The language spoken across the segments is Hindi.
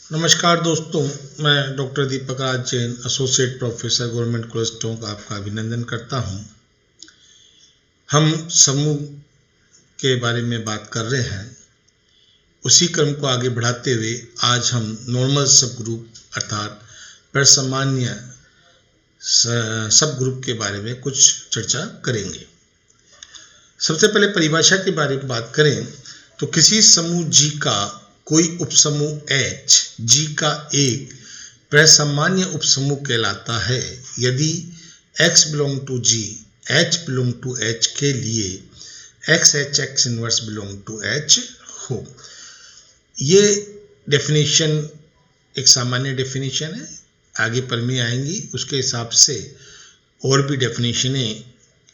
नमस्कार दोस्तों, मैं doctor Deepak Raj Jain, associate professor, government college Tonk, आपका अभिनंदन करता हूं। हम समूह के बारे में बात कर रहे हैं। उसी क्रम को आगे बढ़ाते हुए आज हम नॉर्मल सब ग्रुप अर्थात परसामान्य सब ग्रुप के बारे में कुछ चर्चा करेंगे। सबसे पहले परिभाषा के बारे में बात करें तो किसी समूह G का कोई उपसमूह H G का एक प्रसामान्य उपसमूह कहलाता है यदि X belong to G, H belong to H के लिए XH X inverse belong to H हो। ये डेफिनेशन एक सामान्य डेफिनेशन है, आगे पर में आएंगी, उसके हिसाब से और भी डेफिनेशनें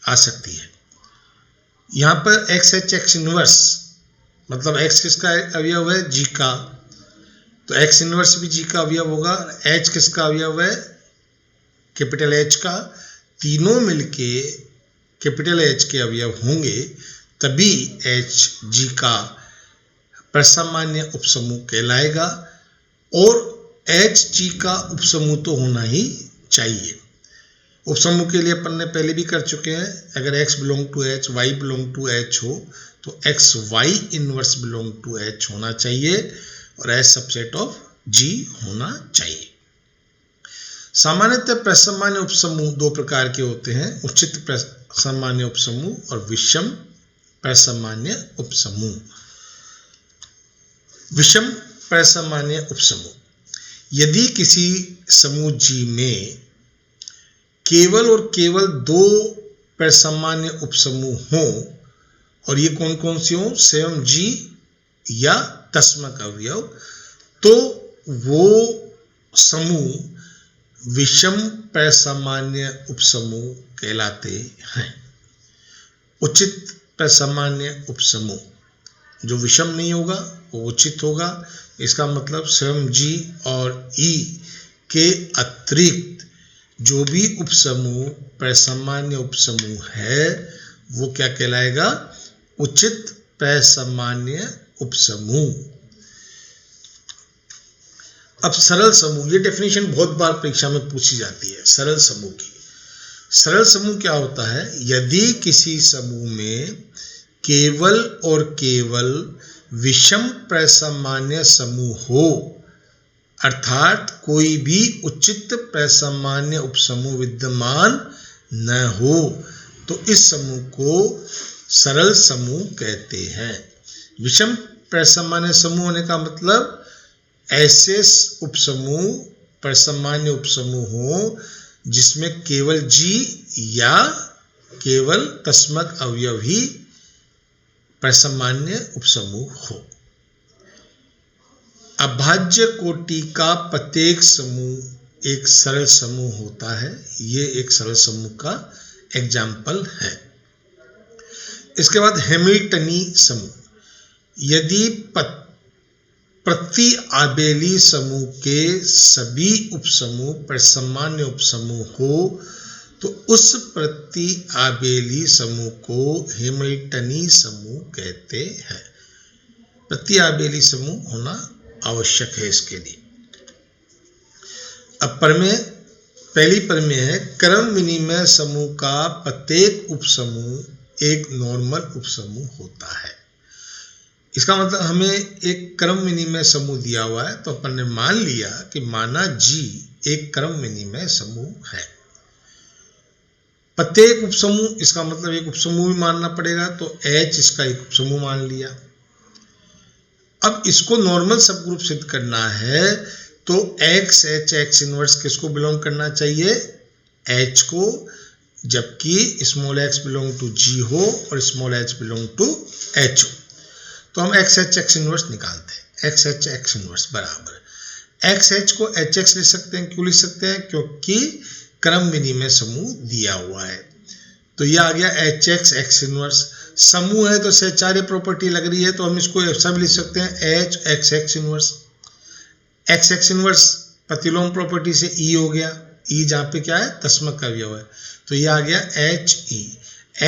आ सकती है। यहाँ पर XH X इनवर्स मतलब X किसका अवयव है? G का, तो X इनवर्स भी G का अवयव होगा। H किसका अवयव है? कैपिटल H का। तीनों मिलके कैपिटल H के अवयव होंगे, तभी H G का प्रसामान्य उपसमूह कहलाएगा और H G का उपसमूह तो होना ही चाहिए। उपसमूह के लिए अपन ने पहले भी कर चुके हैं। अगर X belong to H, Y belong to H हो तो X Y inverse belong to H होना चाहिए और H सबसेट ऑफ G होना चाहिए। सामान्यतः प्रसामान्य उपसमूह दो प्रकार के होते हैं, उचित प्रसामान्य उपसमूह और विषम प्रसामान्य उपसमूह। विषम प्रसामान्य उपसमूह, यदि किसी समूह G में केवल और केवल दो प्रसामान्य उपसमूह हों, और ये कौन कौन से हों? स्वयं G या तस्मक अवयव, तो वो समूह विषम प्रसामान्य उपसमूह कहलाते हैं। उचित प्रसामान्य उपसमूह जो विषम नहीं होगा वो उचित होगा। इसका मतलब स्वयं G और E के अतिरिक्त जो भी उपसमूह प्रसामान्य उपसमूह है वो क्या कहलाएगा? उचित प्रसामान्य उपसमूह। अब सरल समूह, ये डेफिनेशन बहुत बार परीक्षा में पूछी जाती है सरल समूह की। सरल समूह क्या होता है? यदि किसी समूह में केवल और केवल विषम प्रसामान्य समूह हो, अर्थात कोई भी उचित प्रसामान्य उपसमूह विद्यमान न हो, तो इस समूह को सरल समूह कहते हैं। विषम प्रसामान्य समूह होने का मतलब ऐसे उपसमूह प्रसामान्य उपसमूह हो जिसमें केवल G या केवल तस्मक अवयव ही प्रसामान्य उपसमूह हो। अभाज्य कोटि का प्रत्येक समूह एक सरल समूह होता है। ये एक सरल समूह का एग्जाम्पल है। इसके बाद हैमिल्टनी समूह, यदि प्रति आबेली समूह के सभी उपसमूह प्रसामान्य उपसमूह हो तो उस प्रति आबेली समूह को हैमिल्टनी समूह कहते हैं। प्रति आबेली समूह होना आवश्यक है इसके लिए। अब प्रमेय, पहली प्रमेय है, क्रम विनिमय समूह का प्रत्येक उपसमूह एक नॉर्मल उपसमूह होता है। इसका मतलब हमें एक क्रम विनिमय समूह दिया हुआ है, तो अपन ने मान लिया कि माना G एक क्रम विनिमय समूह है। प्रत्येक उपसमूह, इसका मतलब एक उपसमूह भी मानना पड़ेगा, तो H इसका एक उपसमूह मान लिया। अब इसको नॉर्मल सब ग्रुप सिद्ध करना है तो X H X इनवर्स किसको बिलोंग करना चाहिए? H को, जबकि small x belong to G हो और small h belong to H हो। तो हम X H X इनवर्स निकालते हैं। X H X इनवर्स बराबर X H को H X लिख सकते हैं। क्यों लिख सकते हैं? क्योंकि क्रम विनिमय समूह दिया हुआ है। तो ये आ गया H X X इनवर्स। समूह है तो सहचार्य प्रॉपर्टी लग रही है, तो हम इसको ऐसा भी लिख सकते हैं H X X inverse. X X inverse प्रतिलोम प्रॉपर्टी से E हो गया। E जहाँ पे क्या है? तस्मक का अवयव है, तो ये आ गया H E।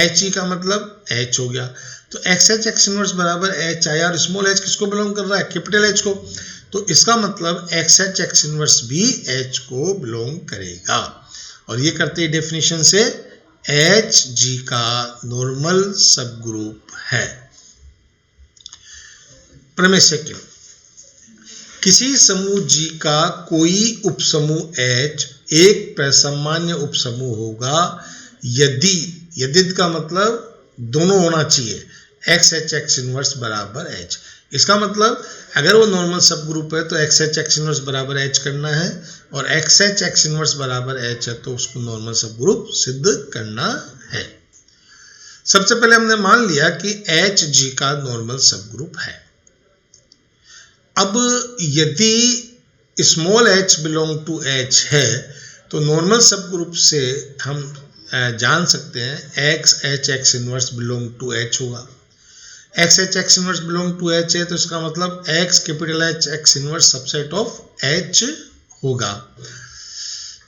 H E का मतलब H हो गया। तो X H X इनवर्स बराबर H आया, और स्मॉल h किसको बिलोंग कर रहा है? कैपिटल H को। तो इसका मतलब एक्स एच एक्स इनवर्स भी एच को बिलोंग करेगा। और ये करते ही डेफिनेशन से एच जी का नॉर्मल सब ग्रुप है। प्रमेय सेकंड, किसी समूह जी का कोई उपसमूह एच एक प्रसामान्य उपसमूह होगा यदि का मतलब दोनों होना चाहिए, एक्स एच एक्स इनवर्स बराबर एच। इसका मतलब अगर वो नॉर्मल सब ग्रुप है तो एक्स एच एक्स इनवर्स बराबर एच करना है, और एक्स एच एक्स इनवर्स बराबर एच है तो उसको नॉर्मल सब ग्रुप सिद्ध करना है। सबसे पहले हमने मान लिया कि एच जी का नॉर्मल सब ग्रुप है। अब यदि small H belong to H है तो नॉर्मल सब ग्रुप से हम जान सकते हैं X H X inverse belong to H होगा। X H X inverse belong to H है तो इसका मतलब X capital H X inverse subset of H होगा।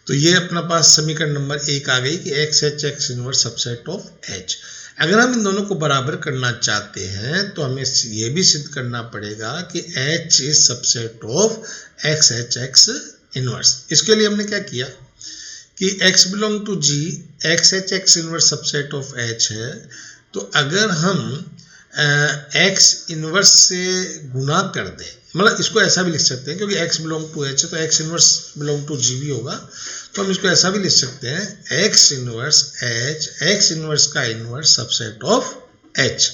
तो ये अपना पास समीकरण नंबर 1 आ गई कि X H X inverse subset of H. अगर हम इन दोनों को बराबर करना चाहते हैं तो हमें ये भी सिद्ध करना पड़ेगा कि H is subset of X H X inverse. इसके लिए हमने क्या किया कि x belong to G, X H X inverse subset of H है, तो अगर हम x इनवर्स से गुना कर दें, मतलब इसको ऐसा भी लिख सकते हैं क्योंकि x बिलोंग टू h है तो x इनवर्स बिलोंग टू जी भी होगा, तो हम इसको ऐसा भी लिख सकते हैं x inverse h, x inverse का inverse subset of h।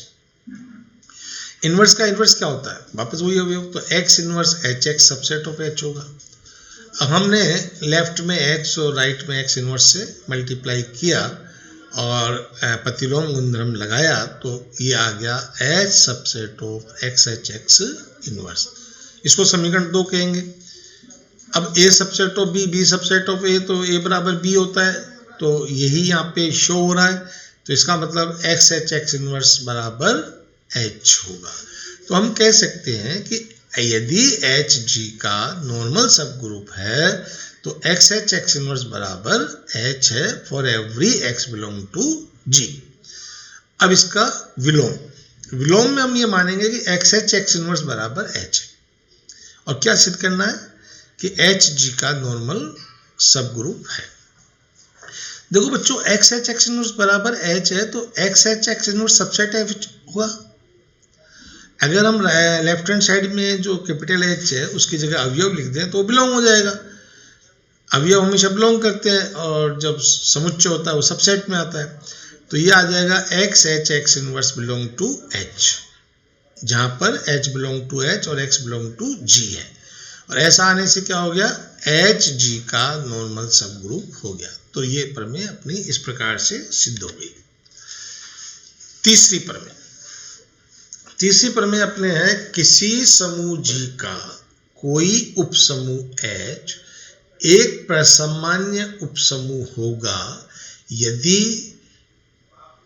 Inverse का इनवर्स क्या होता है, वापस वही अवयव, तो x inverse h x subset of h होगा। अब हमने लेफ्ट में x और राइट में x इनवर्स से मल्टीप्लाई किया और प्रतिलोम गुणधर्म लगाया तो ये आ गया h subset of x h x inverse. इसको समीकरण 2 कहेंगे। अब a subset of b, b subset of a, तो a बराबर b होता है, तो यही यहाँ पे शो हो रहा है, तो इसका मतलब x h x इनवर्स बराबर h होगा। तो हम कह सकते हैं कि यदि एच जी का नॉर्मल सब ग्रुप है तो एक्स एच एक्स इनवर्स बराबर एच है for every X belong to G. अब इसका विलोम में हम ये मानेंगे कि एक्स एच एक्स इनवर्स बराबर एच है, और क्या सिद्ध करना है कि एच जी का नॉर्मल सब ग्रुप है। देखो बच्चों, एक्स एच एक्स इनवर्स बराबर एच है तो X H X inverse subset H होगा। अगर हम लेफ्ट हैंड साइड में जो कैपिटल एच है उसकी जगह अवयव लिख दें तो वो बिलोंग हो जाएगा। अवयव हमेशा बिलोंग करते हैं और जब समुच्चय होता है वो सबसेट में आता है, तो ये आ जाएगा X H X inverse belong to H, जहाँ पर एच बिलोंग टू एच और एक्स बिलोंग टू जी है। और ऐसा आने से क्या हो गया, एच जी का नॉर्मल सब ग्रुप हो गया। तो ये प्रमेय अपनी इस प्रकार से सिद्ध हो गई। तीसरी प्रमेय अपने है, किसी समूह जी का कोई उपसमूह H एक प्रसामान्य उपसमूह होगा यदि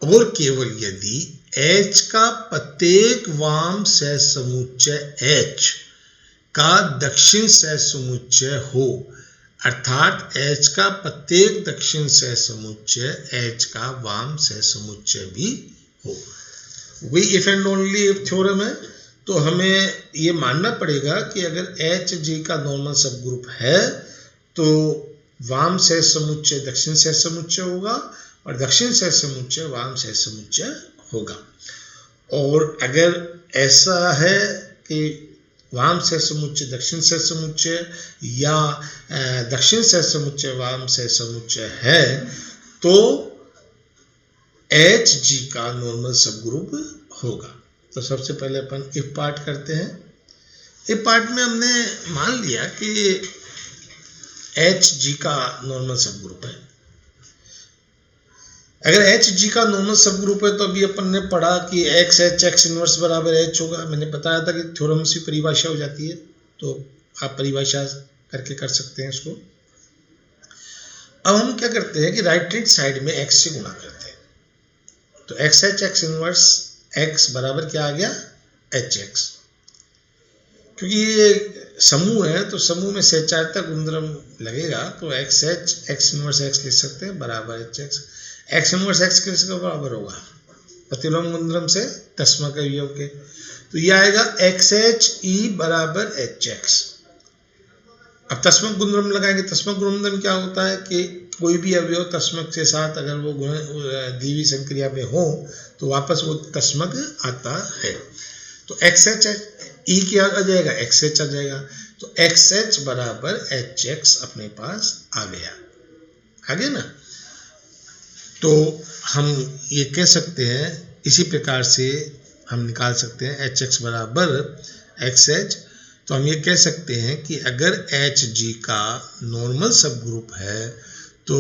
और केवल यदि H का प्रत्येक वाम सहसमुच्चय H का दक्षिण सहसमुच्चय हो, अर्थात H का प्रत्येक दक्षिण सहसमुच्चय H का वाम सहसमुच्चय भी हो। वही if and only if theorem है, तो हमें ये मानना पड़ेगा कि अगर एच जी का नॉर्मल सब ग्रुप है तो वाम सहसमुच्चय दक्षिण सहसमुच्चय होगा और दक्षिण सहसमुच्चय वाम सहसमुच्चय होगा। और अगर ऐसा है कि वाम सहसमुच्चय दक्षिण सहसमुच्चय या दक्षिण सहसमुच्चय वाम सहसमुच्चय है तो एच जी का नॉर्मल सब ग्रुप होगा। तो सबसे पहले अपन इफ पार्ट करते हैं। इफ पार्ट में हमने मान लिया कि एच जी का नॉर्मल सब ग्रुप है। अगर एच जी का नॉर्मल सब ग्रुप है तो अभी अपन ने पढ़ा कि एक्स एच एक्स इनवर्स बराबर एच होगा। मैंने बताया था कि थ्योरम से परिभाषा हो जाती है, तो आप परिभाषा करके कर सकते हैं इसको। अब हम क्या करते हैं कि राइट हैंड साइड में एक्स से गुणा करते हैं, तो X H X inverse x बराबर क्या आ गया, एच एक्स। क्योंकि ये समूह है तो समूह में सहचारिता गुणधर्म लगेगा, तो X H X inverse x लिख सकते हैं बराबर H x. X inverse x किसका बराबर होगा, प्रतिलोम गुणधर्म से तस्मा के अवयव के, तो ये आएगा एक्स एच ई बराबर एच एक्स। अब तस्मक गुणधर्म लगाएंगे। तस्मक गुणधर्म क्या होता है कि कोई भी अवयव तस्मक के साथ अगर वो द्विवीय संक्रिया में हो तो वापस वो तस्मक आता है। तो XH है, E क्या आ जाएगा, XH आ जाएगा। तो XH बराबर HX अपने पास आ गया ना। तो हम ये कह सकते हैं, इसी प्रकार से हम निकाल सकते हैं HX बराबर XH। तो हम ये कह सकते हैं कि अगर HG का नॉर्मल सब ग्रुप है तो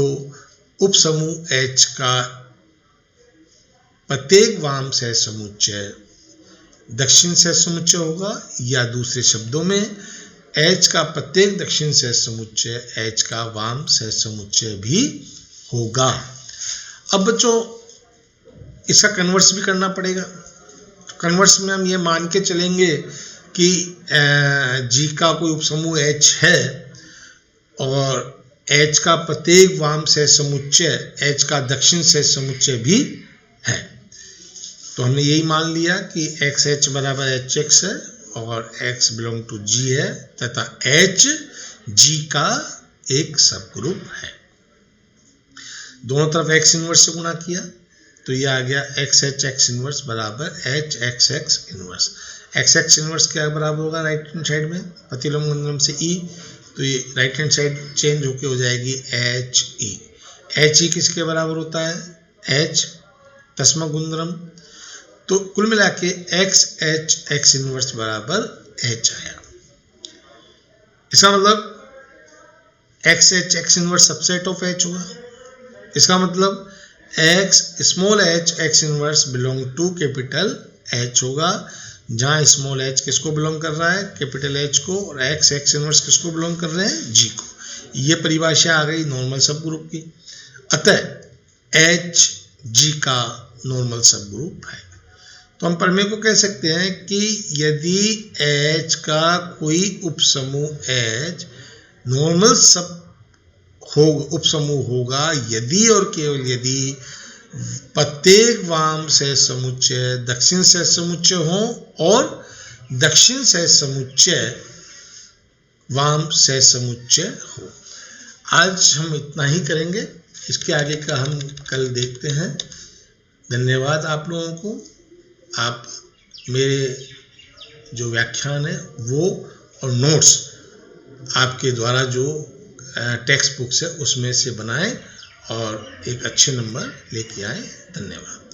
उपसमूह H का प्रत्येक वाम सहसमुच्चय दक्षिण सहसमुच्चय होगा, या दूसरे शब्दों में H का प्रत्येक दक्षिण सहसमुच्चय H का वाम सहसमुच्चय भी होगा। अब बच्चों इसका कन्वर्स भी करना पड़ेगा। तो कन्वर्स में हम ये मान के चलेंगे कि G का कोई उपसमूह H है और H का प्रत्येक वाम सहसमुच्चय H का दक्षिण सहसमुच्चय भी है। तो हमने यही मान लिया कि XH बराबर HX है और X बिलोंग टू G है तथा H G का एक सब ग्रुप है। दोनों तरफ X इनवर्स से गुणा किया तो ये आ गया XH X इनवर्स बराबर HXX इनवर्स। XX इनवर्स क्या बराबर होगा राइट हैंड साइड में प्रतिलोम गुणधर्म से E, तो ये राइट हैंड साइड चेंज होके हो जाएगी HE। HE किसके बराबर होता है, H तस्मक गुणधर्म। तो कुल मिला के XH X इनवर्स बराबर H आया। इसका मतलब XH X inverse subset of H होगा। इसका मतलब X small h X inverse belong to capital H होगा, जहां स्मॉल h किसको बिलोंग कर रहा है, कैपिटल H को, और X X इनवर्स किसको बिलोंग कर रहे हैं, G को। ये परिभाषा आ गई नॉर्मल सब ग्रुप की। अतः H G का नॉर्मल सब ग्रुप है। तो हम प्रमेय को कह सकते हैं कि यदि H का कोई उपसमूह H नॉर्मल सब उपसमूह होगा यदि और केवल यदि प्रत्येक वाम सहसमुच्चय दक्षिण सहसमुच्चय हो और दक्षिण सहसमुच्चय वाम सहसमुच्चय हो। आज हम इतना ही करेंगे, इसके आगे का हम कल देखते हैं। धन्यवाद आप लोगों को। आप मेरे जो व्याख्यान है वो और नोट्स आपके द्वारा जो टेक्स्ट बुक्स है उसमें से बनाएं और एक अच्छे नंबर लेके आए। धन्यवाद।